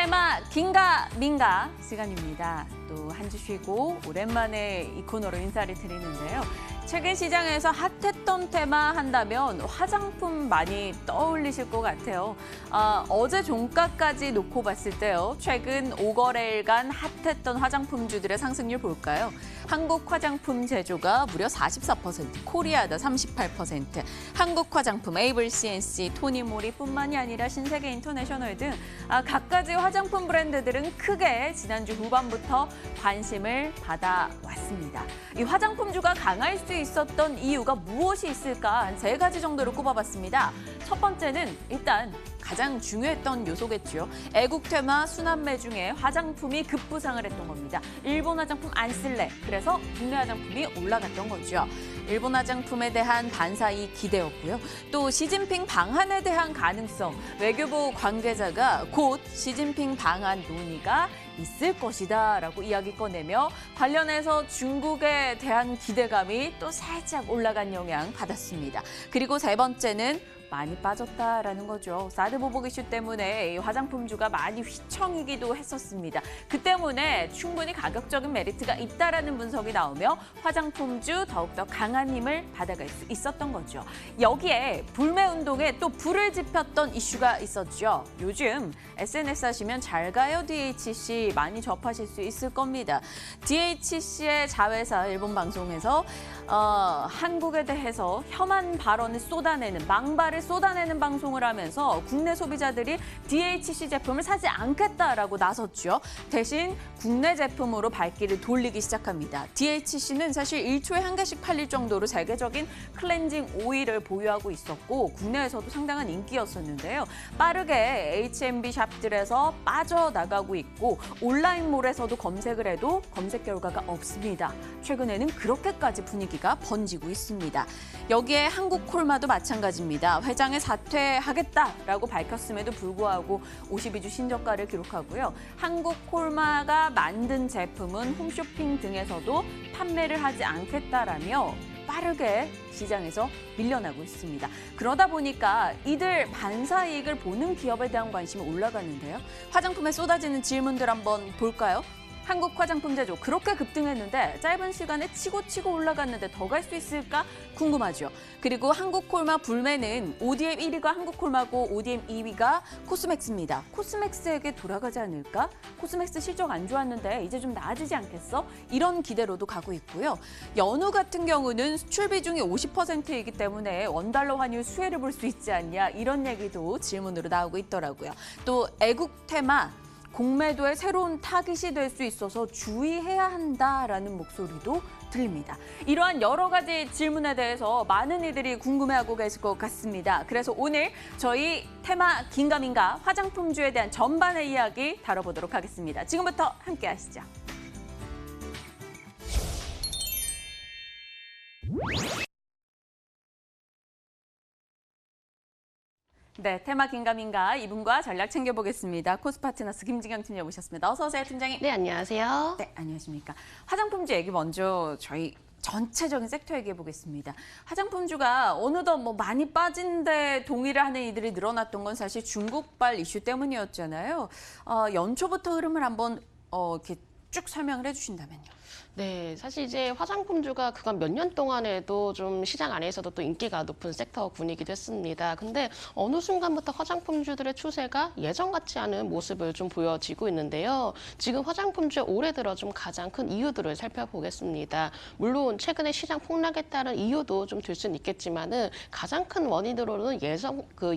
테마 긴가 민가 시간입니다. 또 한 주 쉬고 오랜만에 이 코너로 인사를 드리는데요. 최근 시장에서 핫했던 테마 한다면 화장품 많이 떠올리실 것 같아요. 어제 종가까지 놓고 봤을 때요. 최근 5거래일간 핫했던 화장품주들의 상승률 볼까요? 한국 화장품 제조가 무려 44%, 코리아다 38%, 한국 화장품 에이블 CNC, 토니모리뿐만이 아니라 신세계 인터내셔널 등 각가지 화장품 브랜드들은 크게 지난주 후반부터 관심을 받아왔습니다. 이 화장품주가 강할 수 있었던 이유가 무엇이 있을까? 한 3가지 정도로 꼽아봤습니다. 첫 번째는 일단 가장 중요했던 요소겠죠. 애국 테마 순환매 중에 화장품이 급부상을 했던 겁니다. 일본 화장품 안 쓸래. 그래서 국내 화장품이 올라갔던 거죠. 일본 화장품에 대한 반사이 기대였고요. 또 시진핑 방한에 대한 가능성. 외교부 관계자가 곧 시진핑 방한 논의가 있을 것이다라고 이야기 꺼내며 관련해서 중국에 대한 기대감이 또 살짝 올라간 영향 받았습니다. 그리고 세 번째는 많이 빠졌다라는 거죠. 사드 보복 이슈 때문에 화장품주가 많이 휘청이기도 했었습니다. 그 때문에 충분히 가격적인 메리트가 있다라는 분석이 나오며 화장품주 더욱더 강한 힘을 받아갈 수 있었던 거죠. 여기에 불매운동에 또 불을 지폈던 이슈가 있었죠. 요즘 SNS 하시면 잘 가요 DHC 많이 접하실 수 있을 겁니다. DHC의 자회사 일본 방송에서 한국에 대해서 혐한 발언을 쏟아내는 망발을 쏟아내는 방송을 하면서 국내 소비자들이 DHC 제품을 사지 않겠다라고 나섰죠. 대신 국내 제품으로 발길을 돌리기 시작합니다. DHC는 사실 1초에 1개씩 팔릴 정도로 세계적인 클렌징 오일을 보유하고 있었고 국내에서도 상당한 인기였었는데요. 빠르게 H&B 샵들에서 빠져나가고 있고 온라인몰에서도 검색을 해도 검색 결과가 없습니다. 최근에는 그렇게까지 분위기가 번지고 있습니다. 여기에 한국 콜마도 마찬가지입니다. 회장을 사퇴하겠다라고 밝혔음에도 불구하고 52주 신저가를 기록하고요. 한국 콜마가 만든 제품은 홈쇼핑 등에서도 판매를 하지 않겠다라며 빠르게 시장에서 밀려나고 있습니다. 그러다 보니까 이들 반사이익을 보는 기업에 대한 관심이 올라가는데요. 화장품에 쏟아지는 질문들 한번 볼까요? 한국 화장품 제조 그렇게 급등했는데 짧은 시간에 치고 올라갔는데 더 갈 수 있을까 궁금하죠. 그리고 한국콜마 불매는 ODM 1위가 한국콜마고 ODM 2위가 코스맥스입니다. 코스맥스에게 돌아가지 않을까? 코스맥스 실적 안 좋았는데 이제 좀 나아지지 않겠어? 이런 기대로도 가고 있고요. 연우 같은 경우는 수출 비중이 50%이기 때문에 원달러 환율 수혜를 볼 수 있지 않냐 이런 얘기도 질문으로 나오고 있더라고요. 또 애국 테마 공매도의 새로운 타깃이 될 수 있어서 주의해야 한다라는 목소리도 들립니다. 이러한 여러 가지 질문에 대해서 많은 이들이 궁금해하고 계실 것 같습니다. 그래서 오늘 저희 테마 긴가민가 화장품주에 대한 전반의 이야기 다뤄보도록 하겠습니다. 지금부터 함께 하시죠. 네, 테마 긴가민가 이분과 전략 챙겨보겠습니다. 코스파트너스 김진경 팀장 모셨습니다. 어서 오세요, 팀장님. 네, 안녕하세요. 네, 안녕하십니까. 화장품주 얘기 먼저 저희 전체적인 섹터 얘기해 보겠습니다. 화장품주가 어느덧 많이 빠진데 동의를 하는 이들이 늘어났던 건 사실 중국발 이슈 때문이었잖아요. 연초부터 흐름을 한번 이렇게 쭉 설명을 해주신다면요. 네, 사실 이제 화장품주가 그간 몇 년 동안에도 좀 시장 안에서도 또 인기가 높은 섹터군이기도 했습니다. 근데 어느 순간부터 화장품주들의 추세가 예전 같지 않은 모습을 좀 보여지고 있는데요. 지금 화장품주의 올해 들어 좀 가장 큰 이유들을 살펴보겠습니다. 물론 최근에 시장 폭락에 따른 이유도 좀 될 수는 있겠지만은 가장 큰 원인으로는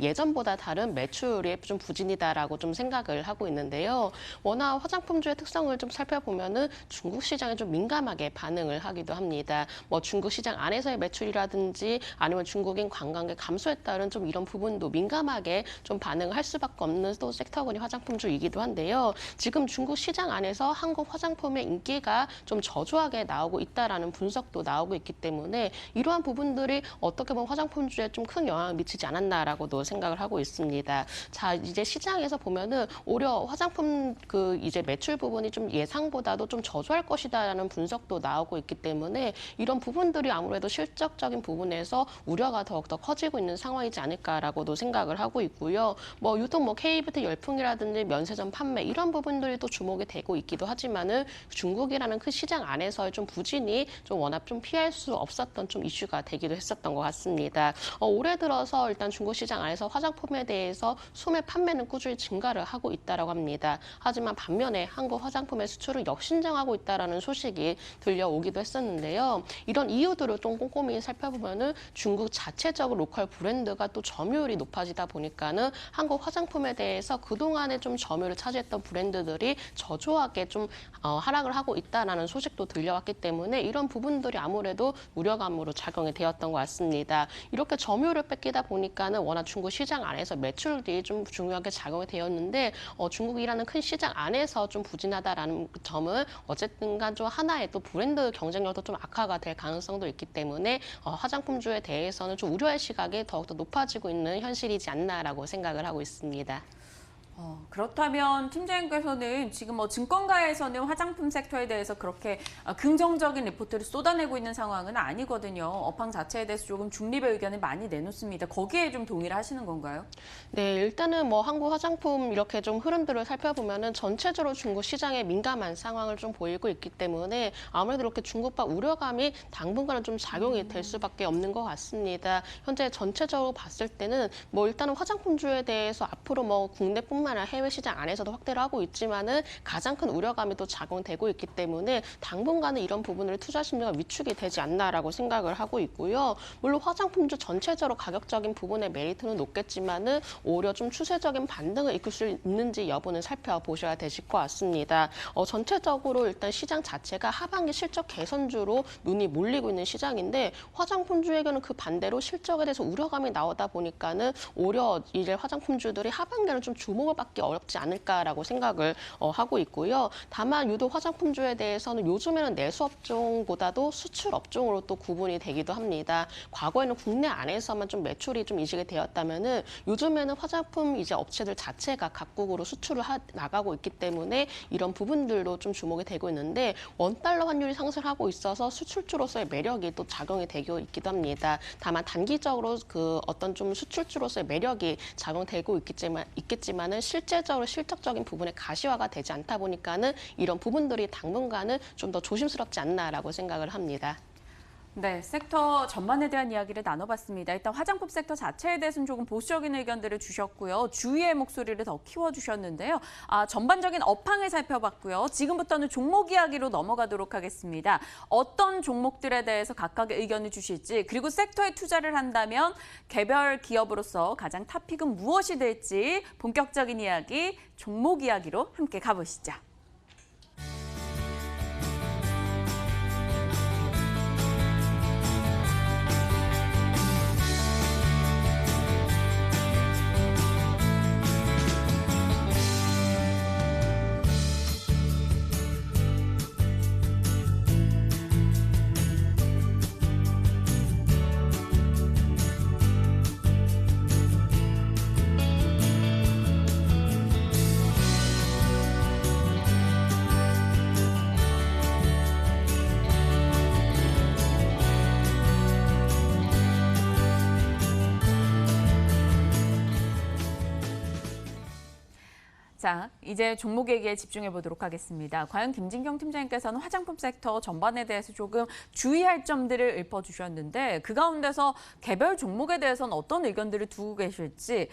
예전보다 다른 매출의 좀 부진이다라고 좀 생각을 하고 있는데요. 워낙 화장품주의 특성을 좀 살펴보면은 중국 시장에 좀 민감하게 반응을 하기도 합니다. 중국 시장 안에서의 매출이라든지 아니면 중국인 관광객 감소에 따른 좀 이런 부분도 민감하게 좀 반응을 할 수밖에 없는 또 섹터군이 화장품주이기도 한데요. 지금 중국 시장 안에서 한국 화장품의 인기가 좀 저조하게 나오고 있다라는 분석도 나오고 있기 때문에 이러한 부분들이 어떻게 보면 화장품주에 좀 큰 영향을 미치지 않았나라고도 생각을 하고 있습니다. 자, 이제 시장에서 보면은 오히려 화장품 이제 매출 부분이 좀 예상보다도 좀 저조할 것이다. 있다라는 분석도 나오고 있기 때문에 이런 부분들이 아무래도 실적적인 부분에서 우려가 더욱더 커지고 있는 상황이지 않을까라고도 생각을 하고 있고요. 뭐 유통 K뷰티 열풍이라든지 면세점 판매 이런 부분들이 또 주목이 되고 있기도 하지만은 중국이라는 큰 시장 안에서의 좀 부진이 좀 워낙 좀 피할 수 없었던 좀 이슈가 되기도 했었던 것 같습니다. 올해 들어서 일단 중국 시장 안에서 화장품에 대해서 소매 판매는 꾸준히 증가를 하고 있다라고 합니다. 하지만 반면에 한국 화장품의 수출은 역신장하고 있다라는 소식이 들려오기도 했었는데요. 이런 이유들을 좀 꼼꼼히 살펴보면은 중국 자체적으로 로컬 브랜드가 또 점유율이 높아지다 보니까는 한국 화장품에 대해서 그동안에 좀 점유율을 차지했던 브랜드들이 저조하게 좀 하락을 하고 있다라는 소식도 들려왔기 때문에 이런 부분들이 아무래도 우려감으로 작용이 되었던 것 같습니다. 이렇게 점유율을 뺏기다 보니까는 워낙 중국 시장 안에서 매출이 좀 중요하게 작용이 되었는데 중국이라는 큰 시장 안에서 좀 부진하다라는 점은 어쨌든간 좀 하나의 또 브랜드 경쟁력도 좀 악화가 될 가능성도 있기 때문에 화장품주에 대해서는 좀 우려의 시각이 더욱더 높아지고 있는 현실이지 않나라고 생각을 하고 있습니다. 그렇다면 팀장님께서는 지금 뭐 증권가에서는 화장품 섹터에 대해서 그렇게 긍정적인 리포트를 쏟아내고 있는 상황은 아니거든요. 업황 자체에 대해서 조금 중립의 의견을 많이 내놓습니다. 거기에 좀 동의를 하시는 건가요? 네, 일단은 뭐 한국 화장품 이렇게 좀 흐름들을 살펴보면은 전체적으로 중국 시장에 민감한 상황을 좀 보이고 있기 때문에 아무래도 이렇게 중국발 우려감이 당분간은 좀 작용이 될 수밖에 없는 것 같습니다. 현재 전체적으로 봤을 때는 뭐 일단은 화장품주에 대해서 앞으로 뭐 국내뿐만 아니라 해외 시장 안에서도 확대를 하고 있지만은 가장 큰 우려감이 또 작용되고 있기 때문에 당분간은 이런 부분을 투자 심리가 위축이 되지 않나라고 생각을 하고 있고요. 물론 화장품주 전체적으로 가격적인 부분의 메리트는 높겠지만은 오히려 좀 추세적인 반등을 이끌 수 있는지 여부는 살펴보셔야 되실 것 같습니다. 전체적으로 일단 시장 자체가 하반기 실적 개선주로 눈이 몰리고 있는 시장인데 화장품주에게는 그 반대로 실적에 대해서 우려감이 나오다 보니까는 오히려 이제 화장품주들이 하반기에는 좀 주목을 받기 어렵지 않을까라고 생각을 하고 있고요. 다만 유독 화장품주에 대해서는 요즘에는 내수 업종보다도 수출 업종으로 또 구분이 되기도 합니다. 과거에는 국내 안에서만 좀 매출이 좀 이식이 되었다면은 요즘에는 화장품 이제 업체들 자체가 각국으로 수출을 나가고 있기 때문에 이런 부분들도 좀 주목이 되고 있는데 원달러 환율이 상승하고 있어서 수출주로서의 매력이 또 작용이 되고 있기도 합니다. 다만 단기적으로 그 어떤 좀 수출주로서의 매력이 작용되고 있겠지만은 실제적으로 실적적인 부분에 가시화가 되지 않다 보니까는 이런 부분들이 당분간은 좀 더 조심스럽지 않나라고 생각을 합니다. 네, 섹터 전반에 대한 이야기를 나눠봤습니다. 일단 화장품 섹터 자체에 대해서는 조금 보수적인 의견들을 주셨고요. 주위의 목소리를 더 키워주셨는데요. 전반적인 업황을 살펴봤고요. 지금부터는 종목 이야기로 넘어가도록 하겠습니다. 어떤 종목들에 대해서 각각의 의견을 주실지, 그리고 섹터에 투자를 한다면 개별 기업으로서 가장 탑픽은 무엇이 될지 본격적인 이야기, 종목 이야기로 함께 가보시죠. 자, 이제 종목 얘기에 집중해 보도록 하겠습니다. 과연 김진경 팀장님께서는 화장품 섹터 전반에 대해서 조금 주의할 점들을 읊어주셨는데 그 가운데서 개별 종목에 대해서는 어떤 의견들을 두고 계실지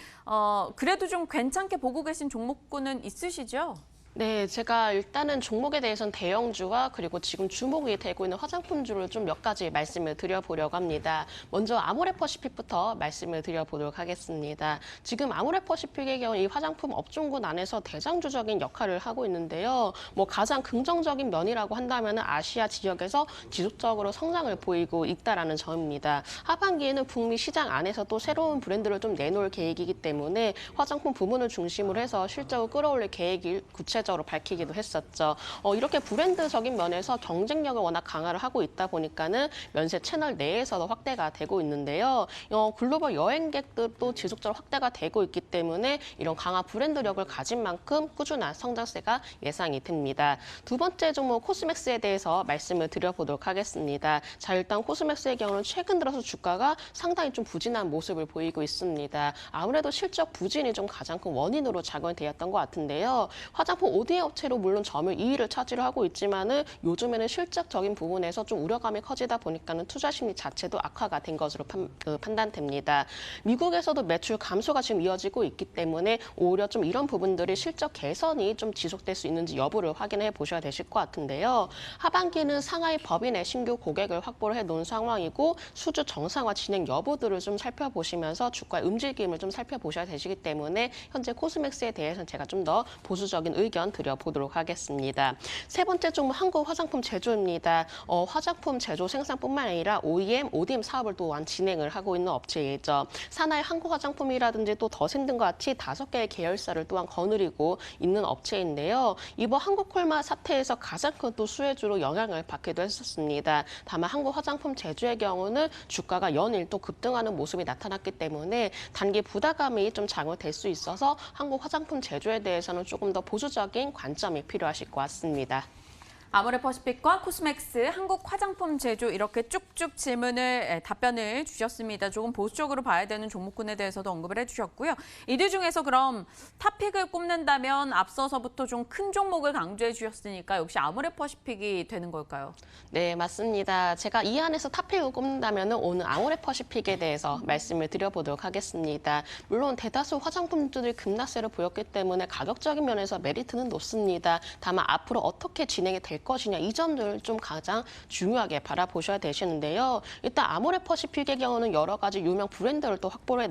그래도 좀 괜찮게 보고 계신 종목군은 있으시죠? 네, 제가 일단은 종목에 대해서는 대형주와 그리고 지금 주목이 되고 있는 화장품주를 좀 몇 가지 말씀을 드려보려고 합니다. 먼저 아모레퍼시픽부터 말씀을 드려보도록 하겠습니다. 지금 아모레퍼시픽의 경우 이 화장품 업종군 안에서 대장주적인 역할을 하고 있는데요. 뭐 가장 긍정적인 면이라고 한다면 아시아 지역에서 지속적으로 성장을 보이고 있다라는 점입니다. 하반기에는 북미 시장 안에서 또 새로운 브랜드를 좀 내놓을 계획이기 때문에 화장품 부문을 중심으로 해서 실적을 끌어올릴 계획이 구체 구체적으로 밝히기도 했었죠. 이렇게 브랜드적인 면에서 경쟁력을 워낙 강화를 하고 있다 보니까는 면세 채널 내에서도 확대가 되고 있는데요. 글로벌 여행객들도 지속적으로 확대가 되고 있기 때문에 이런 강한 브랜드력을 가진 만큼 꾸준한 성장세가 예상이 됩니다. 두 번째 종목 코스맥스에 대해서 말씀을 드려보도록 하겠습니다. 자, 일단 코스맥스의 경우는 최근 들어서 주가가 상당히 좀 부진한 모습을 보이고 있습니다. 아무래도 실적 부진이 좀 가장 큰 원인으로 작용이 되었던 것 같은데요. 화장품 ODM 업체로 물론 점유율 2위를 차지를 하고 있지만은 요즘에는 실적적인 부분에서 좀 우려감이 커지다 보니까는 투자 심리 자체도 악화가 된 것으로 판단됩니다. 미국에서도 매출 감소가 지금 이어지고 있기 때문에 오히려 좀 이런 부분들이 실적 개선이 좀 지속될 수 있는지 여부를 확인해 보셔야 되실 것 같은데요. 하반기는 상하이 법인의 신규 고객을 확보를 해놓은 상황이고 수주 정상화 진행 여부들을 좀 살펴보시면서 주가의 움직임을 좀 살펴보셔야 되시기 때문에 현재 코스맥스에 대해서는 제가 좀 더 보수적인 의견 드려보도록 하겠습니다. 세 번째 종목 한국 화장품 제조입니다. 화장품 제조 생산뿐만 아니라 OEM, ODM 사업을 또한 진행을 하고 있는 업체이죠. 산하의 한국 화장품이라든지 또 더생 등과 같이 5개의 계열사를 또한 거느리고 있는 업체인데요. 이번 한국콜마 사태에서 가장 큰 또 수혜주로 영향을 받기도 했었습니다. 다만 한국 화장품 제조의 경우는 주가가 연일 또 급등하는 모습이 나타났기 때문에 단기 부담감이 좀 작용될 수 있어서 한국 화장품 제조에 대해서는 조금 더 보수적인 관점이 필요하실 것 같습니다. 아모레퍼시픽과 코스맥스, 한국 화장품 제조 이렇게 쭉쭉 답변을 주셨습니다. 조금 보수적으로 봐야 되는 종목군에 대해서도 언급을 해주셨고요. 이들 중에서 그럼 탑픽을 꼽는다면 앞서서부터 좀 큰 종목을 강조해 주셨으니까 역시 아모레퍼시픽이 되는 걸까요? 네, 맞습니다. 제가 이 안에서 탑픽을 꼽는다면 오늘 아모레퍼시픽에 대해서 말씀을 드려보도록 하겠습니다. 물론 대다수 화장품들이 급락세를 보였기 때문에 가격적인 면에서 메리트는 높습니다. 다만 앞으로 어떻게 진행이 될 것이냐 이 점들 좀 가장 중요하게 바라보셔야 되시는데요. 일단 아모레퍼시픽의 경우는 여러 가지 유명 브랜드를 또 확보를 해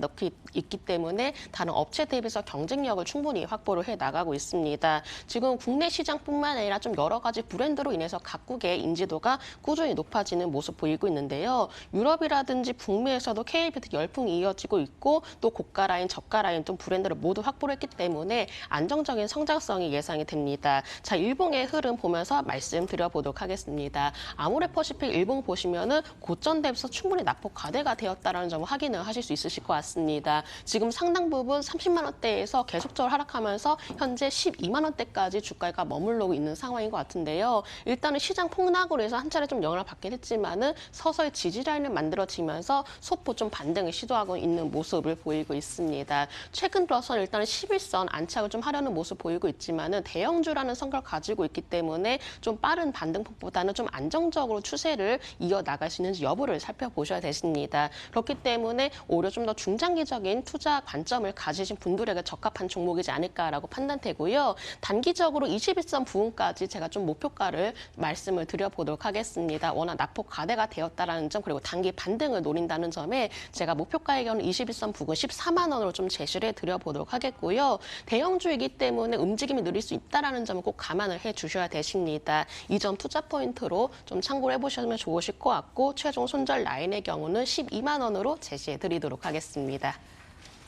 있기 때문에 다른 업체 대비해서 경쟁력을 충분히 확보를 해 나가고 있습니다. 지금 국내 시장뿐만 아니라 좀 여러 가지 브랜드로 인해서 각국의 인지도가 꾸준히 높아지는 모습 보이고 있는데요. 유럽이라든지 북미에서도 K뷰티 열풍이 이어지고 있고 또 고가 라인, 저가 라인 좀 브랜드를 모두 확보를 했기 때문에 안정적인 성장성이 예상이 됩니다. 자, 일봉의 흐름 보면서 말씀드려보도록 하겠습니다. 아모레퍼시픽 일봉 보시면은 고점 대비해서 충분히 낙폭 과대가 되었다는 점을 확인을 하실 수 있으실 것 같습니다. 지금 상당 부분 30만 원대에서 계속적으로 하락하면서 현재 12만 원대까지 주가가 머물러고 있는 상황인 것 같은데요. 일단은 시장 폭락으로 해서 한 차례 좀 영향을 받긴 했지만은 서서히 지지 라인을 만들어지면서 소폭 좀 반등을 시도하고 있는 모습을 보이고 있습니다. 최근 들어서는 일단은 11선 안착을 좀 하려는 모습 보이고 있지만은 대형주라는 성격을 가지고 있기 때문에 좀 빠른 반등폭보다는 좀 안정적으로 추세를 이어나갈 수 있는지 여부를 살펴보셔야 되십니다. 그렇기 때문에 오히려 좀 더 중장기적인 투자 관점을 가지신 분들에게 적합한 종목이지 않을까라고 판단되고요. 단기적으로 21선 부근까지 제가 좀 목표가를 말씀을 드려보도록 하겠습니다. 워낙 낙폭 과대가 되었다는 점 그리고 단기 반등을 노린다는 점에 제가 목표가의 경우는 21선 부근 14만 원으로 좀 제시를 해드려보도록 하겠고요. 대형주이기 때문에 움직임이 느릴 수 있다는 점을 꼭 감안을 해주셔야 되십니다. 이 점 투자 포인트로 좀 참고를 해보시면 좋으실 것 같고 최종 손절 라인의 경우는 12만 원으로 제시해드리도록 하겠습니다.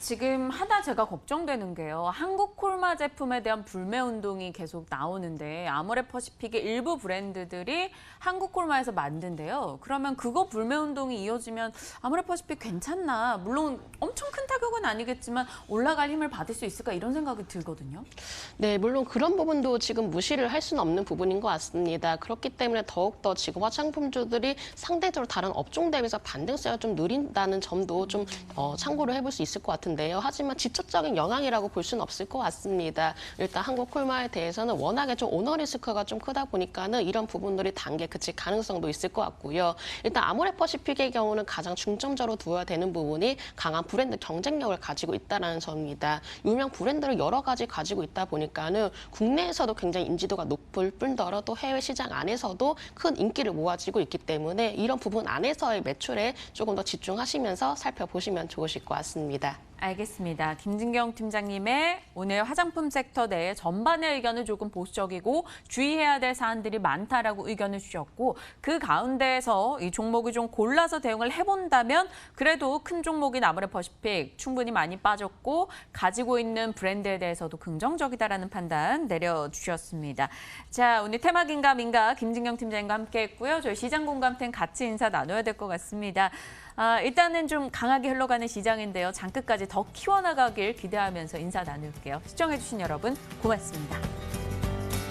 지금 하나 제가 걱정되는 게요. 한국 콜마 제품에 대한 불매 운동이 계속 나오는데 아모레퍼시픽의 일부 브랜드들이 한국 콜마에서 만든대요. 그러면 그거 불매 운동이 이어지면 아모레퍼시픽 괜찮나? 물론 엄청 큰 타격은 아니겠지만 올라갈 힘을 받을 수 있을까? 이런 생각이 들거든요. 네, 물론 그런 부분도 지금 무시를 할 수는 없는 부분인 것 같습니다. 그렇기 때문에 더욱더 지금 화장품주들이 상대적으로 다른 업종 대비해서 반등세가 좀 느린다는 점도 좀 참고를 해볼 수 있을 것 같은데요. 하지만 직접적인 영향이라고 볼 수는 없을 것 같습니다. 일단 한국 콜마에 대해서는 워낙에 좀 오너 리스크가 좀 크다 보니까는 이런 부분들이 단계 그칠 가능성도 있을 것 같고요. 일단 아모레퍼시픽의 경우는 가장 중점적으로 두어야 되는 부분이 강한 브랜드 경쟁력을 가지고 있다는 점입니다. 유명 브랜드를 여러 가지 가지고 있다 보니까는 국내에서도 굉장히 인지도가 높을 뿐더러 또 해외 시장 안에서도 큰 인기를 모아지고 있기 때문에 이런 부분 안에서의 매출에 조금 더 집중하시면서 살펴보시면 좋으실 것 같습니다. 알겠습니다. 김진경 팀장님의 오늘 화장품 섹터 내 전반의 의견은 조금 보수적이고 주의해야 될 사안들이 많다라고 의견을 주셨고 그 가운데에서 이 종목을 좀 골라서 대응을 해본다면 그래도 큰 종목인 아모레퍼시픽 충분히 많이 빠졌고 가지고 있는 브랜드에 대해서도 긍정적이다라는 판단 내려주셨습니다. 자, 오늘 테마긴가 민가 김진경 팀장님과 함께했고요. 저희 시장공감팀 같이 인사 나눠야 될 것 같습니다. 일단은 좀 강하게 흘러가는 시장인데요. 장끝까지 더 키워나가길 기대하면서 인사 나눌게요. 시청해주신 여러분 고맙습니다.